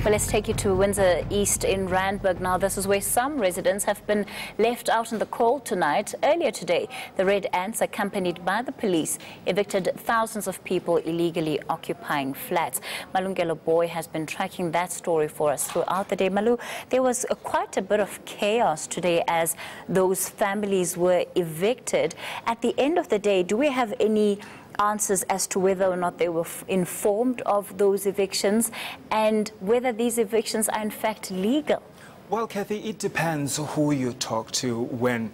Well, let's take you to Windsor East in Randburg. Now, this is where some residents have been left out in the cold tonight. Earlier today, the Red Ants, accompanied by the police, evicted thousands of people illegally occupying flats. Malungelo Booi has been tracking that story for us throughout the day. Malu, there was quite a bit of chaos today as those families were evicted. At the end of the day, do we have any answers as to whether or not they were informed of those evictions and whether these evictions are in fact legal? Well, Kathy, it depends who you talk to when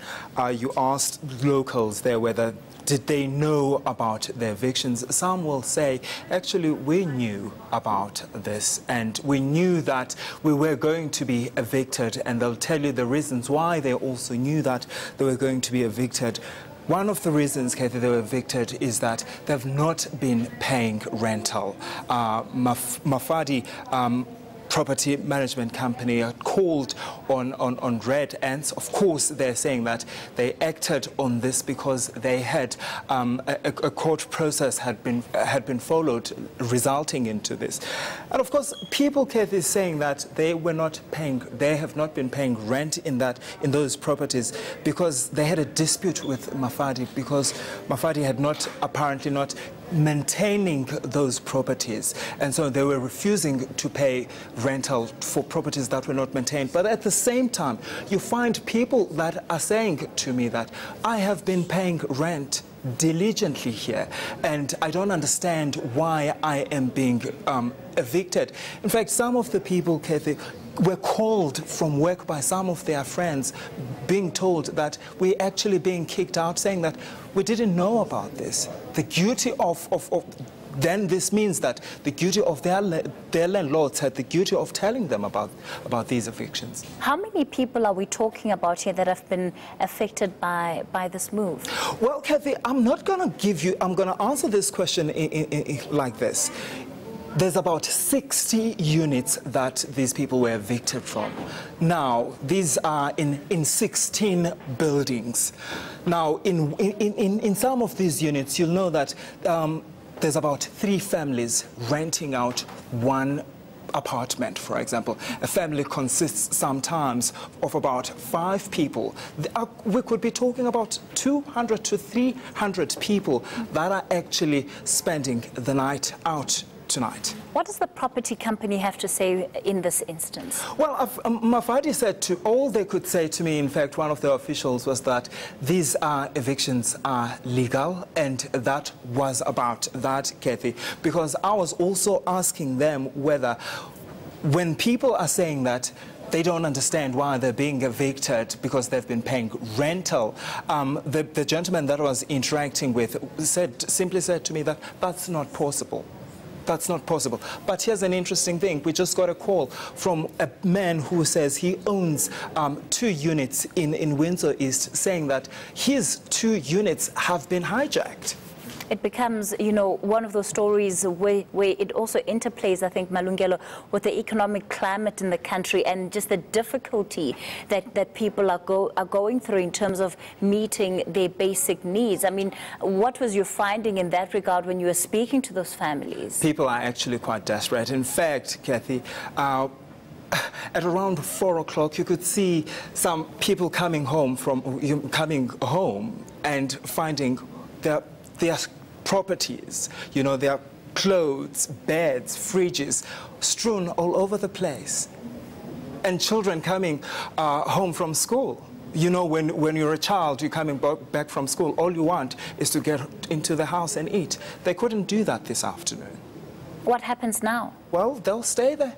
you asked locals there whether did they know about the evictions. Some will say, actually, we knew about this and we knew that we were going to be evicted, and they'll tell you the reasons why they also knew that they were going to be evicted. One of the reasons, Kathy, they were evicted is that they've not been paying rental. Mafadi property management company called on Red Ants. Of course, they're saying that they acted on this because they had a court process had been followed, resulting into this. And of course, people, Kathy, is saying that they have not been paying rent in those properties because they had a dispute with Mafadi, because Mafadi had apparently not maintaining those properties, and so they were refusing to pay rental for properties that were not maintained. But at the same time, you find people that are saying to me that I have been paying rent diligently here and I don't understand why I am being evicted. In fact, some of the people, Kathy, were called from work by some of their friends, being told that we're actually being kicked out, saying that we didn't know about this. The duty then this means that the duty of their landlords had the duty of telling them about these evictions. How many people are we talking about here that have been affected by this move? Well, Kathy, I'm going to answer this question like this. There's about 60 units that these people were evicted from. Now, these are in 16 buildings. Now, in some of these units, you'll know that there's about 3 families renting out one apartment, for example. A family consists sometimes of about 5 people. We could be talking about 200 to 300 people that are actually spending the night out tonight. What does the property company have to say in this instance? Well, Mafadi said all they could say to me, in fact, one of the officials, was that these evictions are legal, and that was about that, Kathy, because I was also asking them whether, when people are saying that they don't understand why they're being evicted because they've been paying rental, the gentleman that I was interacting with simply said to me that that's not possible. That's not possible. But here's an interesting thing. We just got a call from a man who says he owns 2 units in Windsor East, saying that his 2 units have been hijacked. It becomes, you know, one of those stories where it also interplays, I think, Malungelo, with the economic climate in the country and just the difficulty that people are going through in terms of meeting their basic needs. I mean, what was your finding in that regard when you were speaking to those families? People are actually quite desperate. In fact, Kathy, at around 4 o'clock, you could see some people coming home and finding their properties, you know, their clothes, beds, fridges, strewn all over the place. And children coming home from school. You know, when you're a child, you're coming back from school, all you want is to get into the house and eat. They couldn't do that this afternoon. What happens now? Well, they'll stay there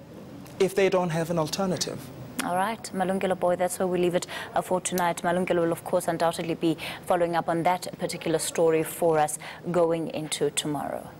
if they don't have an alternative. All right, Malungelo Booi, that's where we leave it for tonight. Malungelo will, of course, undoubtedly be following up on that particular story for us going into tomorrow.